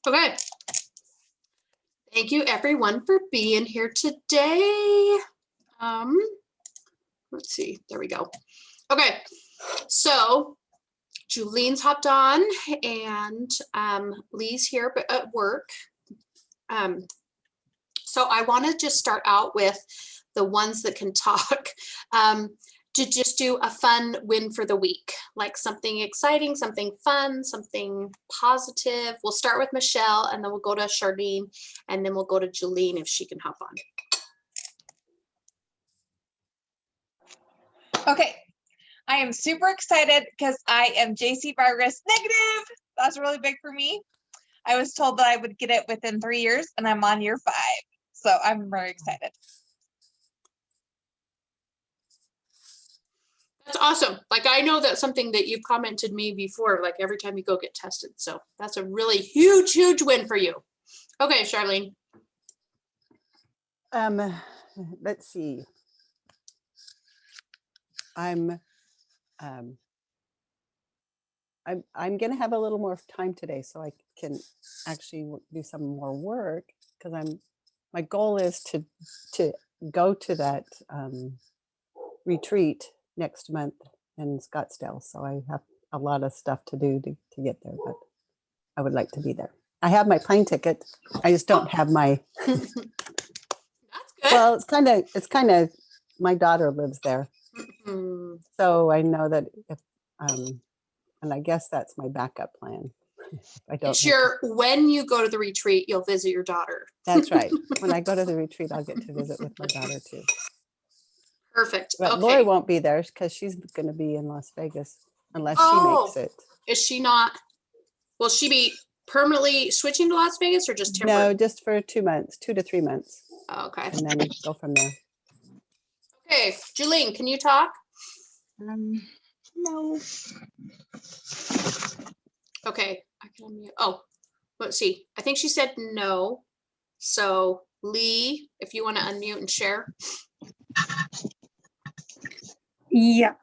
Okay. Thank you everyone for being here today. Let's see, there we go. Okay, so Julene's hopped on and Lee's here but at work. So I want to just start out with the ones that can talk. To just do a fun win for the week, like something exciting, something fun, something positive. We'll start with Michelle and then we'll go to Charlene and then we'll go to Julene if she can hop on. Okay, I am super excited because I am JC virus negative. That's really big for me. I was told that I would get it within 3 years and I'm on year 5. So I'm very excited. That's awesome. Like, I know that's something that you've commented me before, like every time you go get tested. So that's a really huge, huge win for you. Okay, Charlene. Let's see. I'm going to have a little more time today so I can actually do some more work, because my goal is to go to that retreat next month in Scottsdale. So I have a lot of stuff to do to get there, but I would like to be there. I have my plane ticket. I just don't have my That's good. well, it's kind of my daughter lives there. Mm-hmm. So I know that if and I guess that's my backup plan. I don't. When you go to the retreat, you'll visit your daughter. That's right. When I go to the retreat, I'll get to visit with my daughter too. Perfect. But okay. Lori won't be there because she's going to be in Las Vegas unless she makes it. Is she not? Will she be permanently switching to Las Vegas or just temporary? No, just for 2 months, 2 to 3 months. Okay. And then go from there. Okay, Julene, can you talk? No. Okay, I can unmute. Oh, let's see. I think she said no. So Lee, if you want to unmute and share. Yes.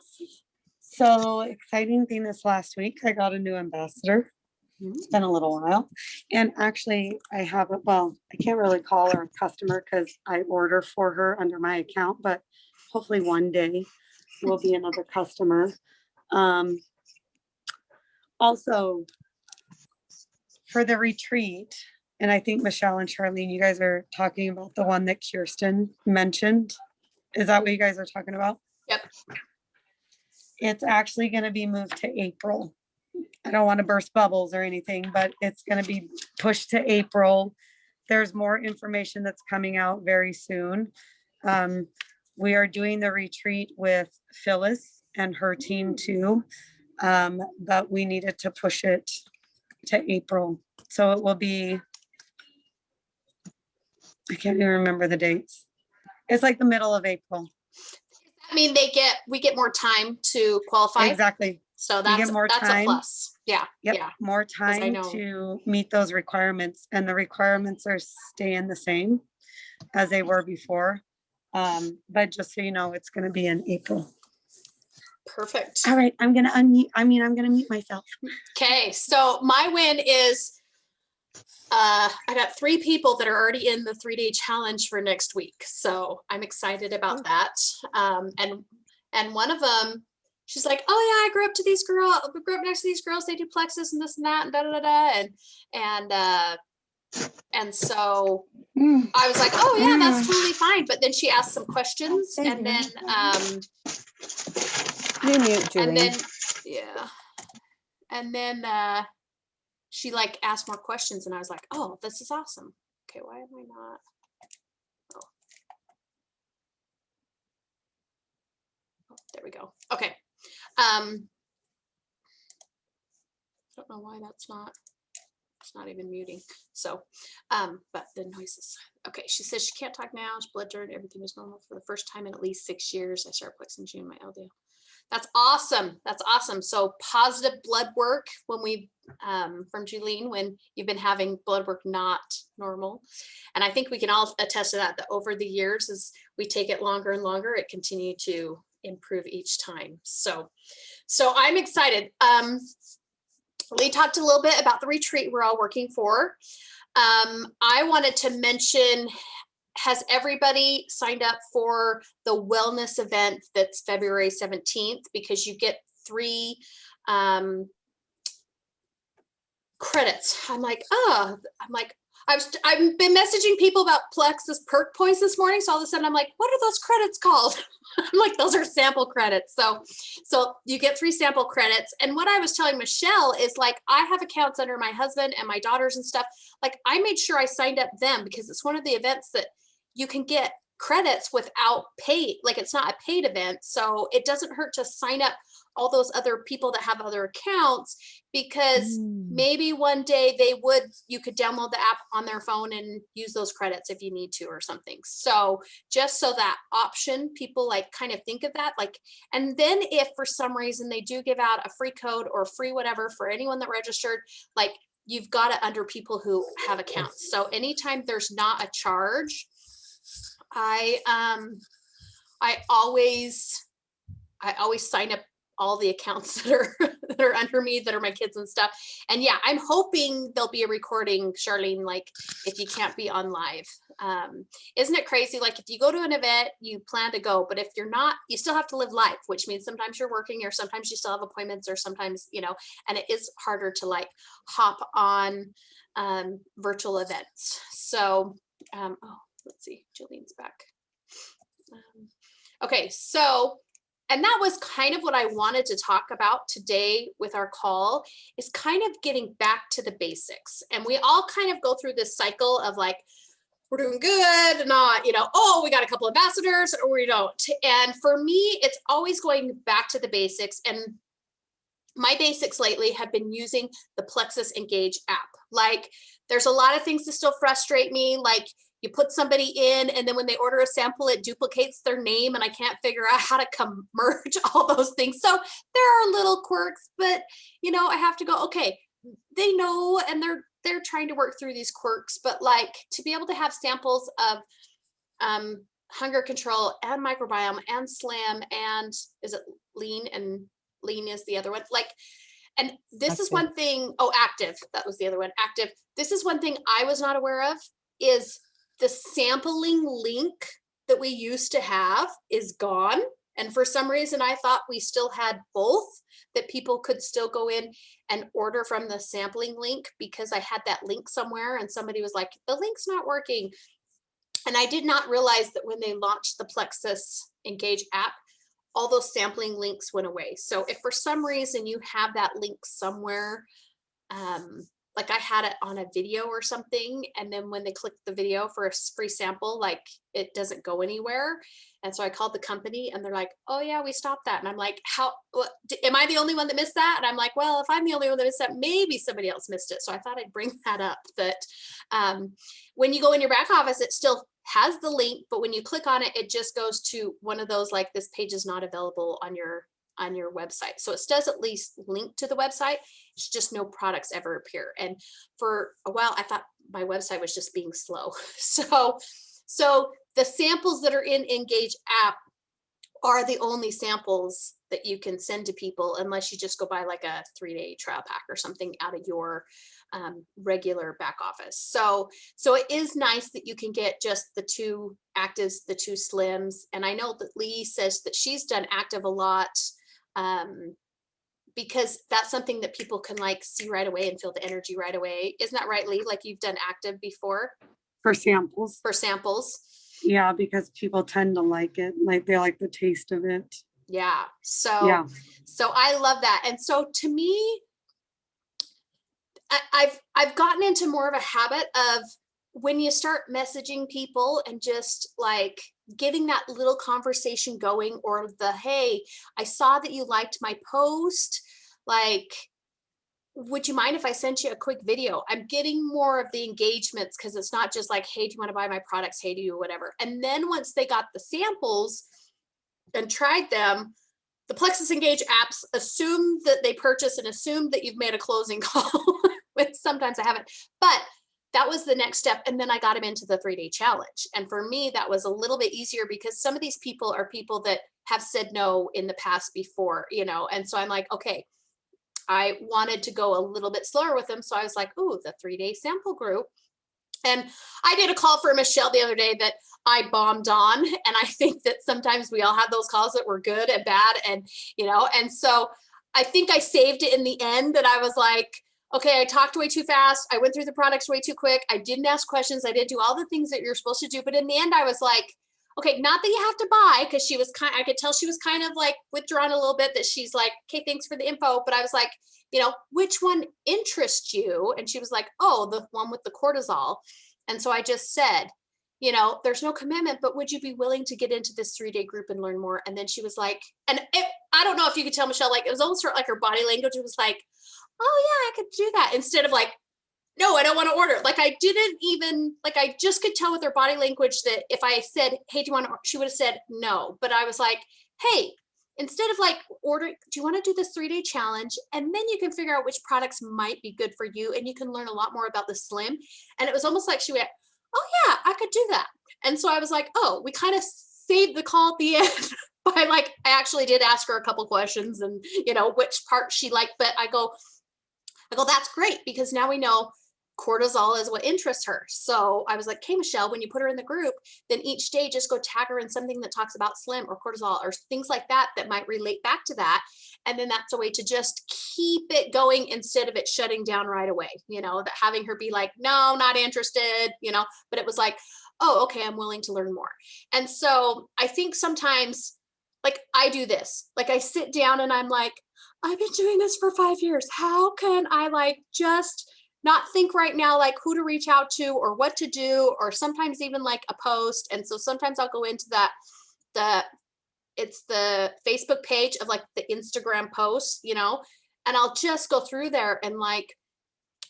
So exciting thing this last week, I got a new ambassador. It's been a little while. And actually I have I can't really call her a customer because I order for her under my account, but hopefully one day will be another customer. Also for the retreat, and I think Michelle and Charlene, you guys are talking about the one that Kirsten mentioned. Is that what you guys are talking about? Yep. It's actually going to be moved to April. I don't want to burst bubbles or anything, but it's going to be pushed to April. There's more information that's coming out very soon. We are doing the retreat with Phyllis and her team too, but we needed to push it to April. So it will be, I can't even remember the dates. It's like the middle of April. I mean, we get more time to qualify. Exactly. So that's a plus. Yeah. Yep. Yeah. More time to meet those requirements, and the requirements are staying the same as they were before. But just so you know, it's going to be in April. Perfect. All right. I'm going to unmute. I'm going to mute myself. Okay. So my win is I got 3 people that are already in the 3-day challenge for next week. So I'm excited about that. And one of them, she's like, oh yeah, I grew up next to these girls. They do plexus and this and that and da da da and so I was like, oh yeah, that's totally fine. But then she asked some questions and then and then she like asked more questions and I was like, oh, this is awesome. Okay, why am I not? Oh, there we go. Okay. Don't know why it's not even muting. So, but the noises. Okay, she says she can't talk now. She's blood dirt. Everything is normal for the first time in at least 6 years. I started plex in June, my LDL. That's awesome. That's awesome. So positive blood work when we, from Julene, when you've been having blood work not normal. And I think we can all attest to that over the years, as we take it longer and longer, it continue to improve each time. So I'm excited. we talked a little bit about the retreat we're all working for. I wanted to mention, has everybody signed up for the wellness event that's February 17th? Because you get 3 credits. I've been messaging people about Plexus perk points this morning. So all of a sudden I'm like, what are those credits called? I'm like, those are sample credits. So you get 3 sample credits. And what I was telling Michelle is like, I have accounts under my husband and my daughters and stuff. Like I made sure I signed up them because it's one of the events that you can get credits without pay. Like it's not a paid event. So it doesn't hurt to sign up all those other people that have other accounts, because maybe one day you could download the app on their phone and use those credits if you need to or something. So just so that option, people like kind of think of that, like, and then if for some reason they do give out a free code or free whatever for anyone that registered, like you've got it under people who have accounts. So anytime there's not a charge, I always sign up all the accounts that are under me, that are my kids and stuff. And yeah, I'm hoping there'll be a recording, Charlene, like if you can't be on live. Isn't it crazy? Like if you go to an event, you plan to go, but if you're not, you still have to live life, which means sometimes you're working or sometimes you still have appointments or sometimes, and it is harder to like hop on virtual events. So, let's see, Julian's back. Okay, so, and that was kind of what I wanted to talk about today with our call, is kind of getting back to the basics. And we all kind of go through this cycle of like, we're doing good, not, oh, we got a couple of ambassadors or we don't. And for me, it's always going back to the basics. And my basics lately have been using the Plexus Engage app. Like there's a lot of things that still frustrate me. Like you put somebody in and then when they order a sample, it duplicates their name and I can't figure out how to merge all those things. So there are little quirks, but I have to go, okay, they know, and they're trying to work through these quirks, but like to be able to have samples of hunger control and microbiome and SLIM and is it lean, and lean is the other one, like, and this is one thing, active, that was the other one, active. This is one thing I was not aware of, is the sampling link that we used to have is gone. And for some reason, I thought we still had both, that people could still go in and order from the sampling link, because I had that link somewhere and somebody was like, the link's not working. And I did not realize that when they launched the Plexus Engage app, all those sampling links went away. So if for some reason you have that link somewhere, like I had it on a video or something, and then when they click the video for a free sample, like it doesn't go anywhere. And so I called the company and they're like, oh yeah, we stopped that. And I'm like, am I the only one that missed that? And I'm like, well, if I'm the only one that missed that, maybe somebody else missed it. So I thought I'd bring that up, that when you go in your back office, it still has the link, but when you click on it, it just goes to one of those, like, this page is not available on your website. So it does at least link to the website. It's just no products ever appear. And for a while, I thought my website was just being slow. So the samples that are in Engage app are the only samples that you can send to people, unless you just go buy like a 3-day trial pack or something out of your regular back office. So it is nice that you can get just the 2 actives, the 2 slims. And I know that Lee says that she's done active a lot, because that's something that people can like see right away and feel the energy right away. Isn't that right, Lee? Like you've done active before? For samples. For samples. Yeah, because people tend to like it. Like they like the taste of it. Yeah. So I love that. And so to me, I've gotten into more of a habit of when you start messaging people and just like getting that little conversation going, or the, hey, I saw that you liked my post. Like, would you mind if I sent you a quick video? I'm getting more of the engagements, because it's not just like, hey, do you want to buy my products? Hey, do you, whatever. And then once they got the samples and tried them, the Plexus Engage apps assume that they purchase and assume that you've made a closing call. Which sometimes I haven't, but that was the next step. And then I got him into the 3-day challenge. And for me, that was a little bit easier, because some of these people are people that have said no in the past before, and so I'm like, okay, I wanted to go a little bit slower with them. So I was like, ooh, the 3-day sample group. And I did a call for Michelle the other day that I bombed on. And I think that sometimes we all have those calls that were good and bad. And, and so I think I saved it in the end that I was like, okay, I talked way too fast. I went through the products way too quick. I didn't ask questions. I didn't do all the things that you're supposed to do. But in the end, I was like, okay, not that you have to buy, because I could tell she was kind of like withdrawn a little bit, that she's like, okay, thanks for the info. But I was like, which one interests you? And she was like, oh, the one with the cortisol. And so I just said, there's no commitment, but would you be willing to get into this 3-day group and learn more? And then she was like, I don't know if you could tell, Michelle, like, it was almost like her body language was like, oh yeah, I could do that, instead of like, no, I don't want to order. Like, I didn't even, like, I just could tell with her body language that if I said, hey, do you want to, she would have said no. But I was like, hey, instead of like order, do you want to do this 3-day challenge? And then you can figure out which products might be good for you. And you can learn a lot more about the Slim. And it was almost like she went, oh yeah, I could do that. And so I was like, oh, we kind of saved the call at the end. By like, I actually did ask her a couple questions and, which part she liked, but I go, that's great, because now we know cortisol is what interests her. So I was like, okay, Michelle, when you put her in the group, then each day just go tag her in something that talks about Slim or cortisol or things like that might relate back to that. And then that's a way to just keep it going instead of it shutting down right away, that having her be like, no, not interested, but it was like, oh, okay, I'm willing to learn more. And so I think sometimes, like, I do this, like, I sit down and I'm like, I've been doing this for 5 years. How can I like just not think right now, like who to reach out to or what to do, or sometimes even like a post. And so sometimes I'll go into it's the Facebook page of like the Instagram posts, and I'll just go through there and like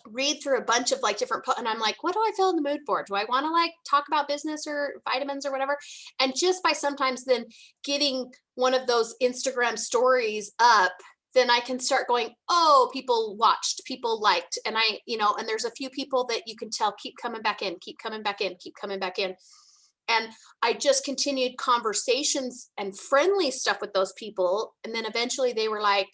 read through a bunch of like different, and I'm like, what do I feel in the mood for? Do I want to like talk about business or vitamins or whatever? And just by sometimes then getting one of those Instagram stories up, then I can start going, oh, people watched, people liked. And I, and there's a few people that you can tell keep coming back in, keep coming back in, keep coming back in. And I just continued conversations and friendly stuff with those people. And then eventually they were like,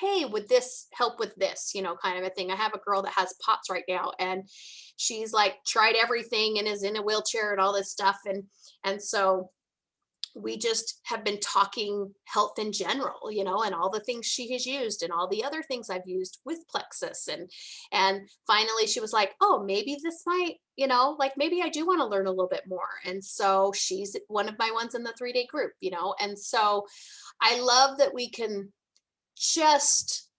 hey, would this help with this, kind of a thing. I have a girl that has POTS right now, and she's like tried everything and is in a wheelchair and all this stuff. And so we just have been talking health in general, and all the things she has used and all the other things I've used with Plexus. And finally she was like, oh, maybe this might, like maybe I do want to learn a little bit more. And so she's one of my ones in the 3-day group, and so I love that we can just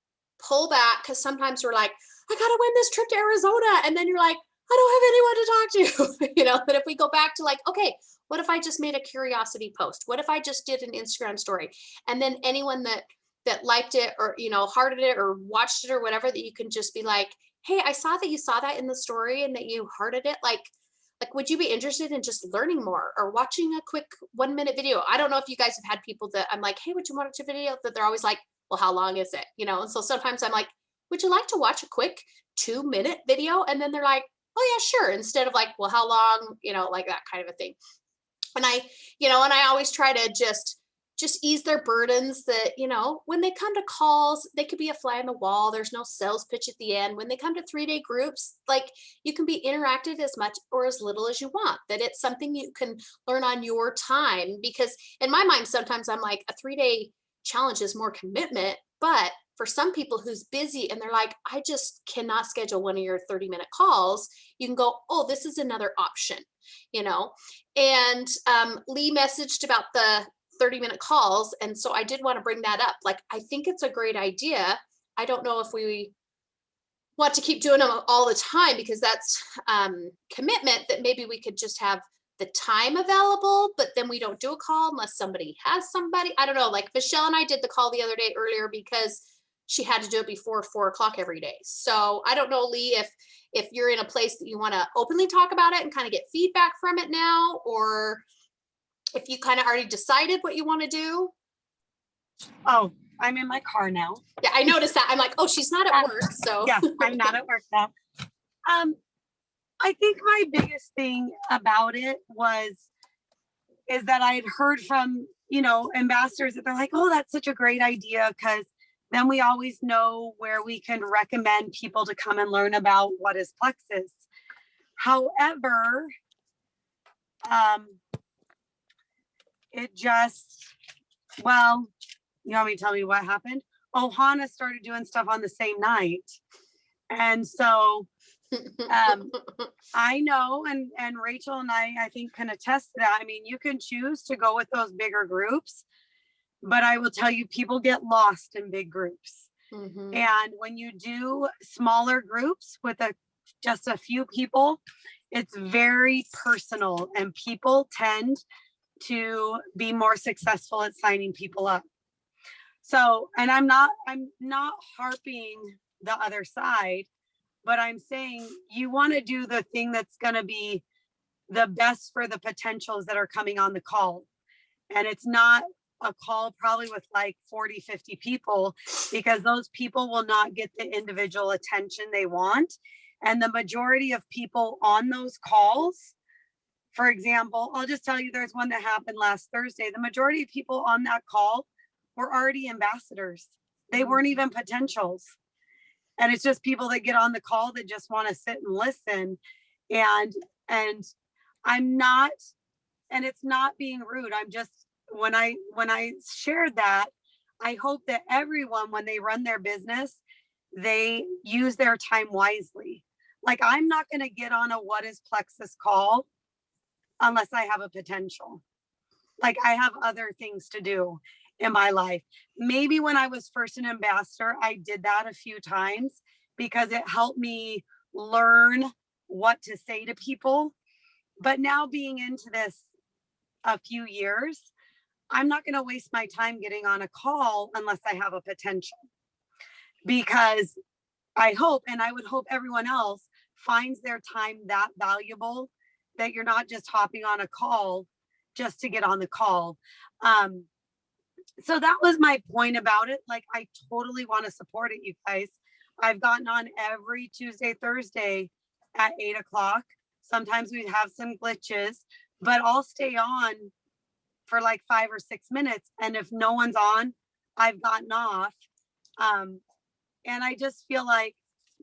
pull back, because sometimes we're like, I gotta win this trip to Arizona. And then you're like, I don't have anyone to talk to, but if we go back to like, okay, what if I just made a curiosity post? What if I just did an Instagram story? And then anyone that liked it or, hearted it or watched it or whatever, that you can just be like, hey, I saw that you saw that in the story and that you hearted it. Like, would you be interested in just learning more or watching a quick 1-minute video? I don't know if you guys have had people that I'm like, hey, would you watch a video? That they're always like, well, how long is it? And so sometimes I'm like, would you like to watch a quick 2-minute video? And then they're like, oh yeah, sure. Instead of like, well, how long, like that kind of a thing. And I always try to just ease their burdens that, when they come to calls, they could be a fly on the wall. There's no sales pitch at the end. When they come to 3-day groups, like you can be interactive as much or as little as you want, that it's something you can learn on your time. Because in my mind, sometimes I'm like, a 3-day challenge is more commitment, but for some people who's busy and they're like, I just cannot schedule one of your 30-minute calls, you can go, oh, this is another option, and Lee messaged about the 30-minute calls. And so I did want to bring that up. Like, I think it's a great idea. I don't know if we want to keep doing them all the time, because that's commitment, that maybe we could just have the time available, but then we don't do a call unless somebody has somebody. I don't know, like Michelle and I did the call the other day earlier because she had to do it before 4 o'clock every day. So I don't know, Lee, if you're in a place that you want to openly talk about it and kind of get feedback from it now, or if you kind of already decided what you want to do. Oh, I'm in my car now. Yeah, I noticed that. I'm like, oh, she's not at work. So Yeah, I'm not at work now. I think my biggest thing about it is that I had heard from, ambassadors that they're like, oh, that's such a great idea, because then we always know where we can recommend people to come and learn about what is Plexus. However, it just, well, you want me to tell you what happened? Ohana started doing stuff on the same night. And so I know, and Rachel and I think can attest to that. I mean, you can choose to go with those bigger groups, but I will tell you, people get lost in big groups. Mhm. And when you do smaller groups with just a few people, it's very personal, and people tend to be more successful at signing people up. So, and I'm not harping the other side, but I'm saying you want to do the thing that's going to be the best for the potentials that are coming on the call. And it's not a call probably with like 40, 50 people, because those people will not get the individual attention they want. And the majority of people on those calls, for example, I'll just tell you, there's one that happened last Thursday. The majority of people on that call were already ambassadors. They weren't even potentials. And it's just people that get on the call that just want to sit and listen. And I'm not, and it's not being rude. I'm just, when I shared that, I hope that everyone, when they run their business, they use their time wisely. Like, I'm not going to get on a What is Plexus call unless I have a potential. Like, I have other things to do in my life. Maybe when I was first an ambassador, I did that a few times because it helped me learn what to say to people. But now, being into this a few years, I'm not going to waste my time getting on a call unless I have a potential. Because I hope, and I would hope everyone else finds their time that valuable, that you're not just hopping on a call just to get on the call. So that was my point about it. Like, I totally want to support it, you guys. I've gotten on every Tuesday, Thursday at 8 o'clock. Sometimes we have some glitches, but I'll stay on for like 5 or 6 minutes. And if no one's on, I've gotten off. And I just feel like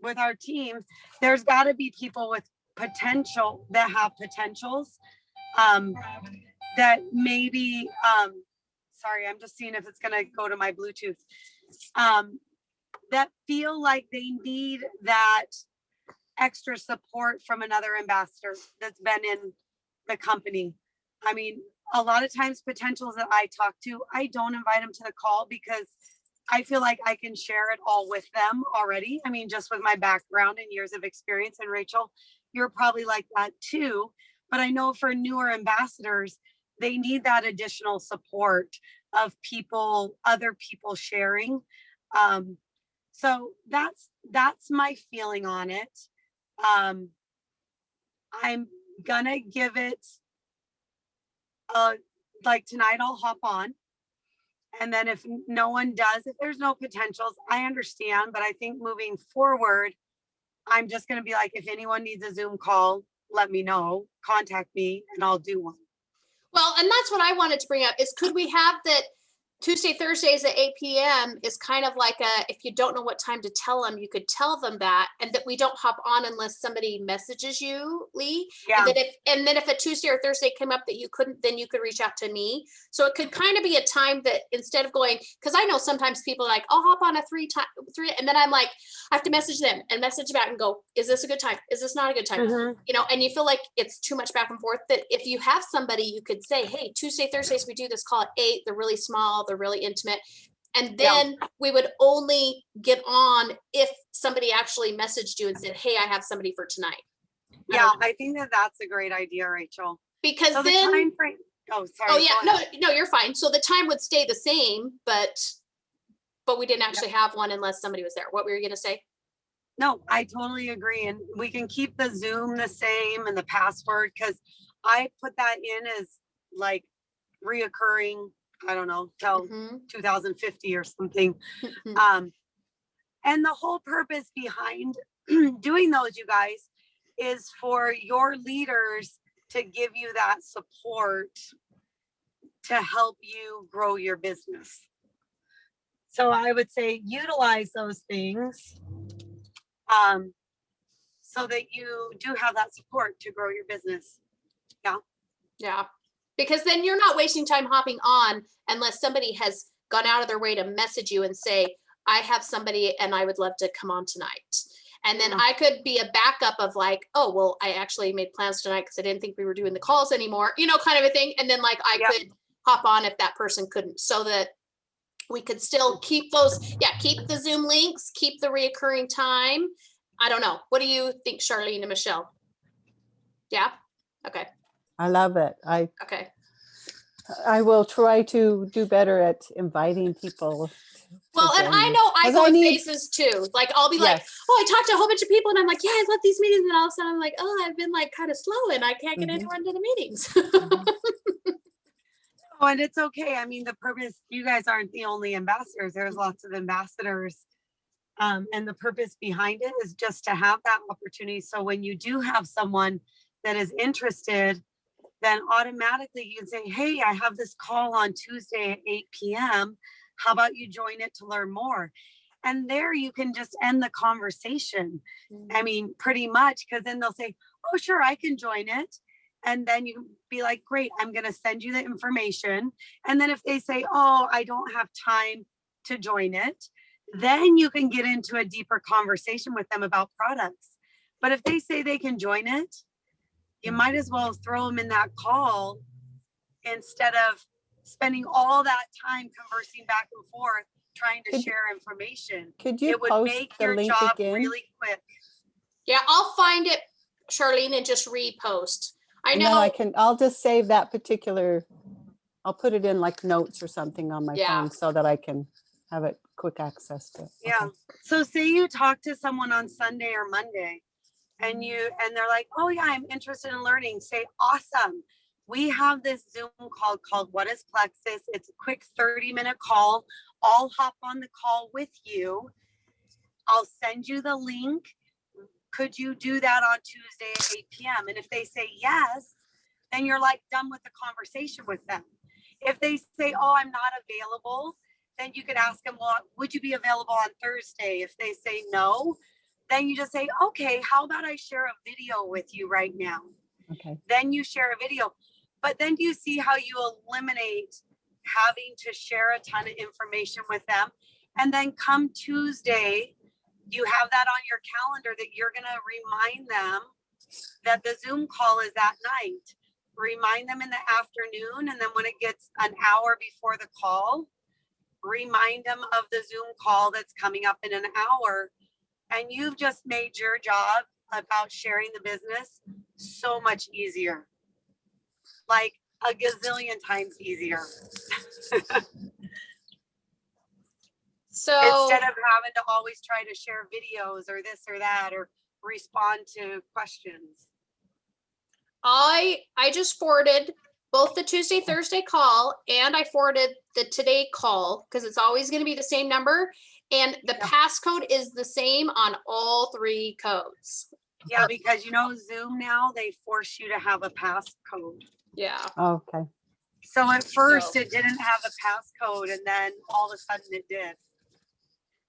with our team, there's got to be people with potential, that have potentials, that maybe, sorry, I'm just seeing if it's going to go to my Bluetooth, that feel like they need that extra support from another ambassador that's been in the company. I mean, a lot of times potentials that I talk to, I don't invite them to the call because I feel like I can share it all with them already. I mean, just with my background and years of experience. And Rachel, you're probably like that too. But I know for newer ambassadors, they need that additional support of people, other people sharing. So that's my feeling on it. I'm gonna give it, like tonight I'll hop on. And then if no one does, if there's no potentials, I understand. But I think moving forward, I'm just going to be like, if anyone needs a Zoom call, let me know, contact me, and I'll do one. Well, and that's what I wanted to bring up is, could we have that Tuesday, Thursdays at 8 p.m. is kind of like if you don't know what time to tell them, you could tell them that, and that we don't hop on unless somebody messages you, Lee. Yeah. And then if a Tuesday or Thursday came up that you couldn't, then you could reach out to me. So it could kind of be a time that instead of going, because I know sometimes people are like, I'll hop on a three, and then I'm like, I have to message them and message back and go, is this a good time? Is this not a good time? Mhm. You know, and you feel like it's too much back and forth. That if you have somebody, you could say, hey, Tuesday, Thursdays, we do this call at 8. They're really small. They're really intimate. And then we would only get on if somebody actually messaged you and said, hey, I have somebody for tonight. Yeah, I think that's a great idea, Rachel. Because So then, the time frame. Oh, sorry. oh yeah, go ahead. no, you're fine. So the time would stay the same, but we didn't actually have one unless somebody was there. What were you going to say? No, I totally agree. And we can keep the Zoom the same and the password, because I put that in as like reoccurring, I don't know, till 2050 or something. And the whole purpose behind doing those, you guys, is for your leaders to give you that support to help you grow your business. So I would say utilize those things so that you do have that support to grow your business. Yeah, because then you're not wasting time hopping on unless somebody has gone out of their way to message you and say, I have somebody and I would love to come on tonight. And then Yeah. I could be a backup of like, oh, well, I actually made plans tonight because I didn't think we were doing the calls anymore, kind of a thing. And then like I Yep. could hop on if that person couldn't, so that we could still keep those, keep the Zoom links, keep the reoccurring time. I don't know. What do you think, Charlene and Michelle? Yeah? Okay. I love it. Okay. I will try to do better at inviting people. Well, and I know I 'Cause go I in need- phases too. Like I'll be like, Yes. oh, I talked to a whole bunch of people and I'm like, yeah, I love these meetings. And all of a sudden I'm like, oh, I've been like kind of slow and I can't get Mhm. anyone to the meetings. Oh, and it's okay. I mean, the purpose, you guys aren't the only ambassadors. There's lots of ambassadors. And the purpose behind it is just to have that opportunity. So when you do have someone that is interested, then automatically you can say, hey, I have this call on Tuesday at 8 p.m. How about you join it to learn more? And there you can just end the conversation. I mean, pretty much, because then they'll say, oh, sure, I can join it. And then you be like, great, I'm going to send you the information. And then if they say, oh, I don't have time to join it, then you can get into a deeper conversation with them about products. But if they say they can join it, you might as well throw them in that call instead of spending all that time conversing back and forth, trying to Could- share information. Could you It would post make the your link job again? really quick. Yeah, I'll find it, Charlene, and just repost. I And then I know. can, I'll just save that particular, I'll put it in like notes or something on my Yeah. phone so that I can have it quick access to it. Yeah. Okay. So say you talk to someone on Sunday or Monday and they're like, oh yeah, I'm interested in learning. Say, awesome. We have this Zoom call called What is Plexus? It's a quick 30-minute call. I'll hop on the call with you. I'll send you the link. Could you do that on Tuesday at 8 p.m.? And if they say yes, then you're like done with the conversation with them. If they say, oh, I'm not available, then you could ask them, well, would you be available on Thursday? If they say no, then you just say, okay, how about I share a video with you right now? Okay. Then you share a video. But then do you see how you eliminate having to share a ton of information with them? And then come Tuesday, you have that on your calendar that you're going to remind them that the Zoom call is that night. Remind them in the afternoon. And then when it gets an hour before the call, remind them of the Zoom call that's coming up in an hour. And you've just made your job about sharing the business so much easier. Like a gazillion times easier. So Instead of having to always try to share videos or this or that or respond to questions. I just forwarded both the Tuesday, Thursday call, and I forwarded the today call because it's always going to be the same number. And the Yeah. passcode is the same on all three codes. Yeah, because Zoom now, they force you to have a passcode. Yeah. Okay. So at first So- it didn't have a passcode and then all of a sudden it did.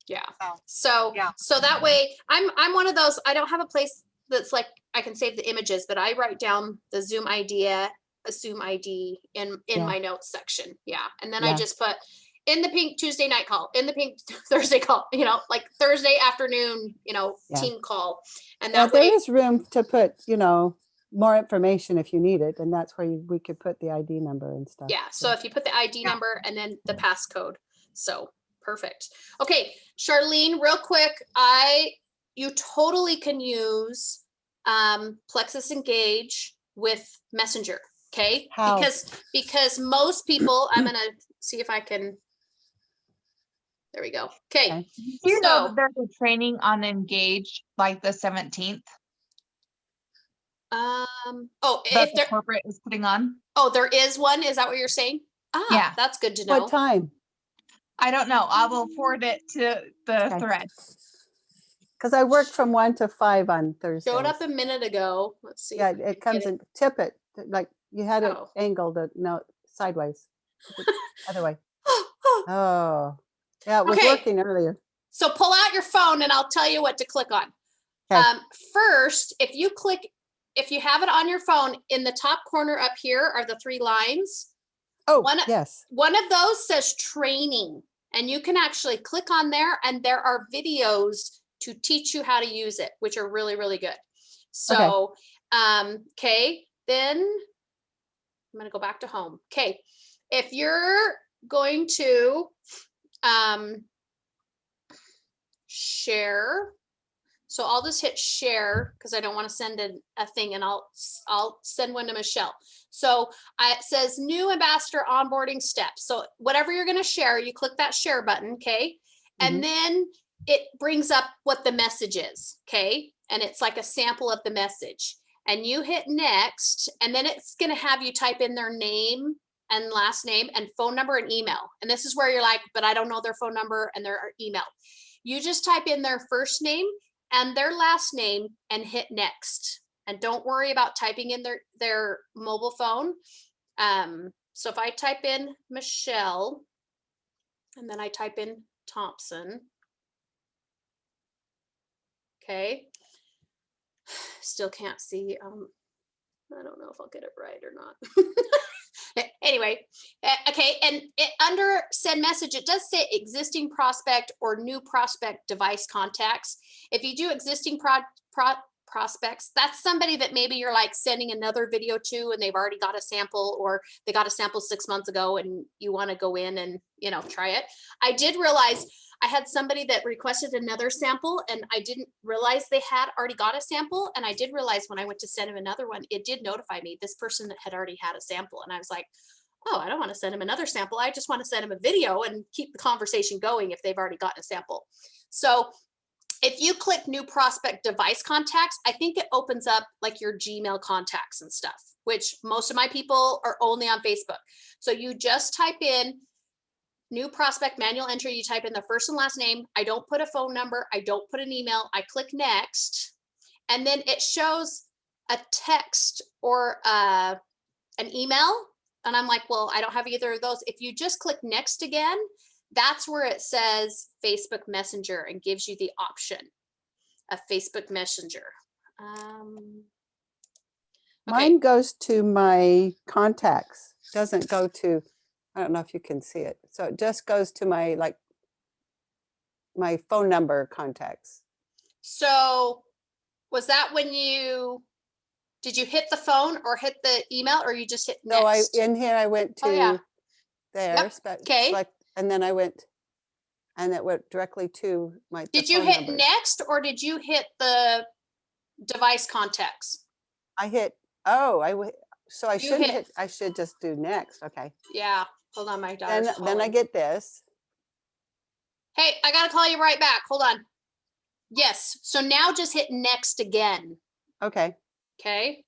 Yeah. So, So, Yeah. so that way I'm one of those, I don't have a place that's like, I can save the images, but I write down the Zoom idea, a Zoom ID in Yeah. my notes section. Yeah. And then I Yeah. just put in the pink Tuesday night call, in the pink Thursday call, like Thursday afternoon, Yeah. team call. And Yeah, that way, there is room to put, more information if you need it. And that's where we could put the ID number and stuff. yeah. So if you put the ID Yeah. number and then the passcode. So perfect. Okay, Charlene, real quick, you totally can use Plexus Engage with Messenger. Okay. How? Because most people, I'm gonna see if I can. There we go. Okay. Okay. Do you know So- that there's a training on Engage like the 17th Oh, that if the there, corporate is putting on? there is one. Is that what you're saying? Ah, Yeah. that's good to know. What time? I don't know. I will forward it to the Okay. thread. Because I work from 1 to 5 on Thursdays. Showed up a minute ago. Let's see. Yeah, if I can it comes get in, tip it, like you had it Oh. angled, no, sideways. Tip it Other way. it. Oh, Yeah, it was Okay. working earlier. So pull out your phone and I'll tell you what to click on. Okay. First, if you have it on your phone, in the top corner up here are the 3 lines. Oh, one- yes. One of those says training, and you can actually click on there and there are videos to teach you how to use it, which are really, really good. So, okay, then I'm going to go back to home. Okay. If you're going to share, so I'll just hit share because I don't want to send a thing, and I'll send one to Michelle. So it says new ambassador onboarding steps. So whatever you're going to share, you click that share button. Okay. And then it brings up what the message is. Okay. And it's like a sample of the message, and you hit next, and then it's going to have you type in their name and last name and phone number and email. And this is where you're like, but I don't know their phone number and their email. You just type in their first name and their last name and hit next. And don't worry about typing in their mobile phone. So if I type in Michelle and then I type in Thompson, okay, still can't see. I don't know if I'll get it right or not. Anyway, okay, and under send message, it does say existing prospect or new prospect device contacts. If you do existing prospects, that's somebody that maybe you're like sending another video to and they've already got a sample, or they got a sample 6 months ago and you want to go in and, you know, try it. I did realize I had somebody that requested another sample and I didn't realize they had already got a sample. And I did realize when I went to send him another one, it did notify me this person had already had a sample. And I was like, oh, I don't want to send him another sample. I just want to send him a video and keep the conversation going if they've already gotten a sample. So if you click new prospect device contacts, I think it opens up like your Gmail contacts and stuff, which most of my people are only on Facebook. So you just type in new prospect manual entry. You type in the first and last name. I don't put a phone number. I don't put an email. I click next. And then it shows a text or an email. And I'm like, well, I don't have either of those. If you just click next again, that's where it says Facebook Messenger and gives you the option of Facebook Messenger. Mine goes to my contacts, doesn't go to, I don't know if you can see it. So it just goes to my, like, my phone number contacts. So was that when did you hit the phone or hit the email, or you just hit next? No, in here I went to Oh, yeah. there, Yep. Okay. select, and then I went, and it went directly to my. Did you hit next, or did you hit the device contacts? I hit, so I shouldn't hit, I should just do next. Okay. Yeah. Hold on, my daughter's Then I calling. get this. Hey, I gotta call you right back. Hold on. Yes. So now just hit next again. Okay. Okay.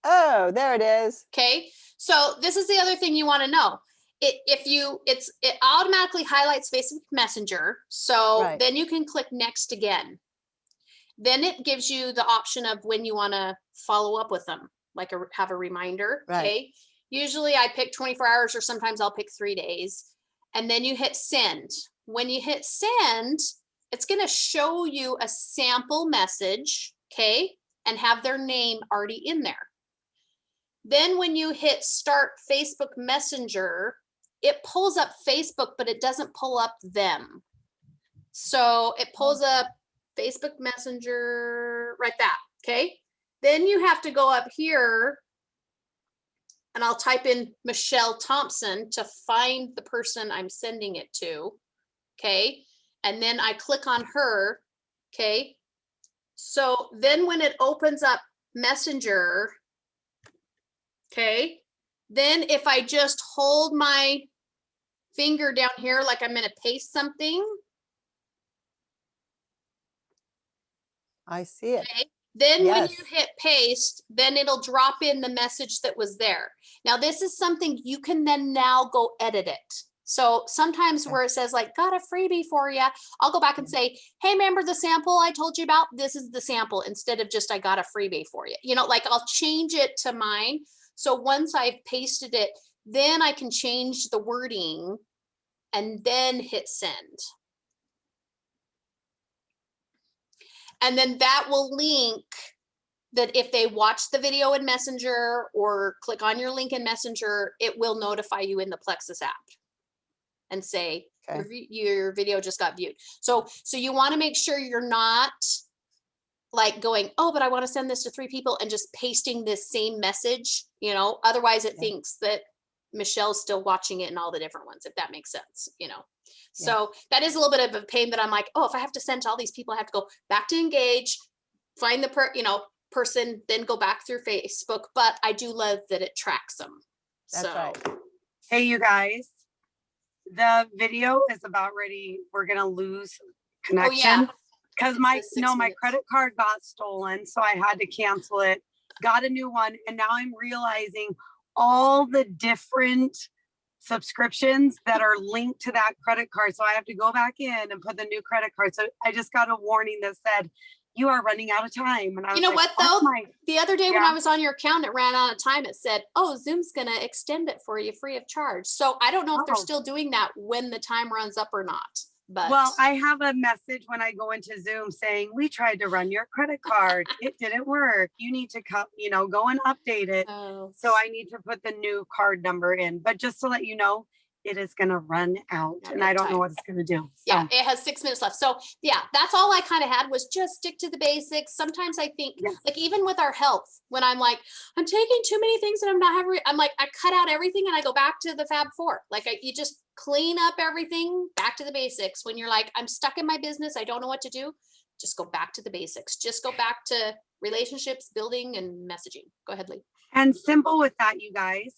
Oh, there it is. Okay. So this is the other thing you want to know. It automatically highlights Facebook Messenger. So Right. then you can click next again. Then it gives you the option of when you want to follow up with them, like have a reminder. Right. Okay. Usually I pick 24 hours, or sometimes I'll pick 3 days. And then you hit send. When you hit send, it's going to show you a sample message, okay, and have their name already in there. Then when you hit start Facebook Messenger, it pulls up Facebook, but it doesn't pull up them. So it pulls up Facebook Messenger, right, that, okay? Then you have to go up here and I'll type in Michelle Thompson to find the person I'm sending it to, okay? And then I click on her, okay? So then when it opens up Messenger, okay, then if I just hold my finger down here like I'm gonna paste something, I see it. okay, then when you Yes. hit paste, then it'll drop in the message that was there. Now this is something you can then now go edit it. So sometimes Okay. where it says like, got a freebie for you, I'll go back and say, hey, remember the sample I told you about? This is the sample, instead of just I got a freebie for you. You know, like I'll change it to mine. So once I've pasted it, then I can change the wording and then hit send. And then that will link that if they watch the video in Messenger or click on your link in Messenger, it will notify you in the Plexus app and say Okay. your video just got viewed. So you want to make sure you're not like going, oh, but I want to send this to 3 people and just pasting this same message, you know, otherwise it Yeah. thinks that Michelle's still watching it in all the different ones, if that makes sense, you know. Yeah. So that is a little bit of a pain that I'm like, oh, if I have to send to all these people, I have to go back to Engage, find the person, then go back through Facebook. But I do love that it tracks them. That's So right. Hey, you guys, the video is about ready. We're gonna lose oh connection. yeah, Cause it my, says 6 no, my minutes. credit card got stolen, so I had to cancel it, got a new one, and now I'm realizing all the different subscriptions that are linked to that credit card. So I have to go back in and put the new credit card. So I just got a warning that said, you are running out of time. And I was You know like, what though? my, The other day when Yeah. I was on your account, it ran out of time. It said, oh, Zoom's going to extend it for you free of charge. So I don't know if they're Oh. still doing that when the time runs up or not. But well, I have a message when I go into Zoom saying, we tried to run your credit card. It didn't work. You need to come, go and update it. oh, So I need to put the new card number in, but just to let you know, it is gonna run out Out and of I don't know time. what it's gonna do. yeah, So, it has 6 minutes left. So yeah, that's all I kind of had was just stick to the basics. Sometimes I think yes. like even with our health, when I'm like, I'm taking too many things and I'm not having, I'm like, I cut out everything and I go back to the Fab Four. Like you just clean up everything, back to the basics. When you're like, I'm stuck in my business, I don't know what to do, just go back to the basics. Just go back to relationships, building, and messaging. Go ahead, Lee. And simple with that, you guys,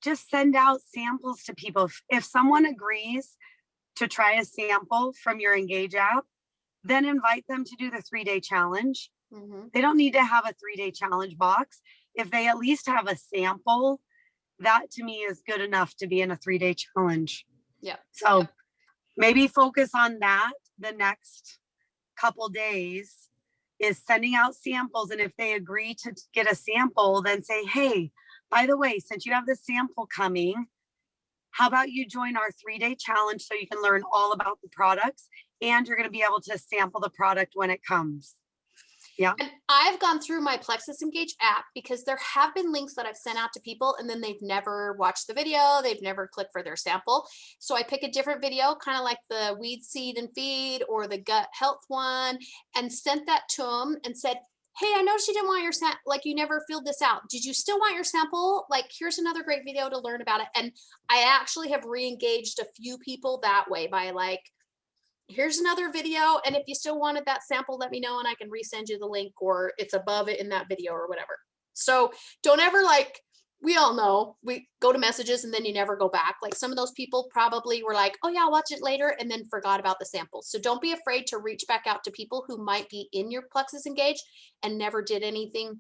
just send out samples to people. If someone agrees to try a sample from your Engage app, then invite them to do the 3-day challenge. Mhm. They don't need to have a 3-day challenge box. If they at least have a sample, that to me is good enough to be in a 3-day challenge. Yeah. So maybe focus on that the next couple days is sending out samples. And if they agree to get a sample, then say, hey, by the way, since you have this sample coming, how about you join our 3-day challenge so you can learn all about the products and you're going to be able to sample the product when it comes. Yeah. And I've gone through my Plexus Engage app because there have been links that I've sent out to people and then they've never watched the video. They've never clicked for their sample. So I pick a different video, kind of like the weed, seed, and feed or the gut health one, and sent that to them and said, hey, I noticed you didn't want your sample, like you never filled this out. Did you still want your sample? Like, here's another great video to learn about it. And I actually have re-engaged a few people that way by like, here's another video. And if you still wanted that sample, let me know and I can resend you the link or it's above it in that video or whatever. So don't ever like, we all know we go to messages and then you never go back. Like some of those people probably were like, oh yeah, I'll watch it later and then forgot about the samples. So don't be afraid to reach back out to people who might be in your Plexus Engage and never did anything,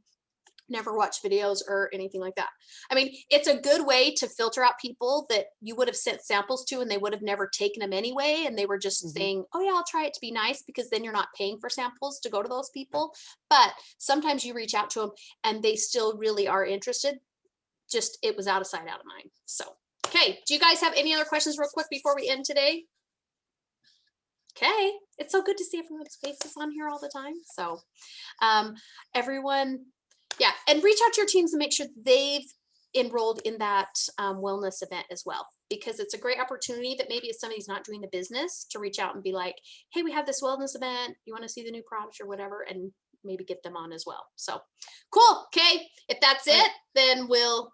never watched videos or anything like that. I mean, it's a good way to filter out people that you would have sent samples to and they would have never taken them anyway. And they were just saying, oh yeah, I'll try it to be nice, because then you're not paying for samples to go to those people. But sometimes you reach out to them and they still really are interested. Just, it was out of sight, out of mind. So, okay. Do you guys have any other questions real quick before we end today? Okay. It's so good to see everyone's faces on here all the time. So, everyone, yeah, and reach out to your teams and make sure they've enrolled in that wellness event as well, because it's a great opportunity that maybe if somebody's not doing the business to reach out and be like, hey, we have this wellness event. You want to see the new product or whatever, and maybe get them on as well. So cool. Okay. If that's it, then we'll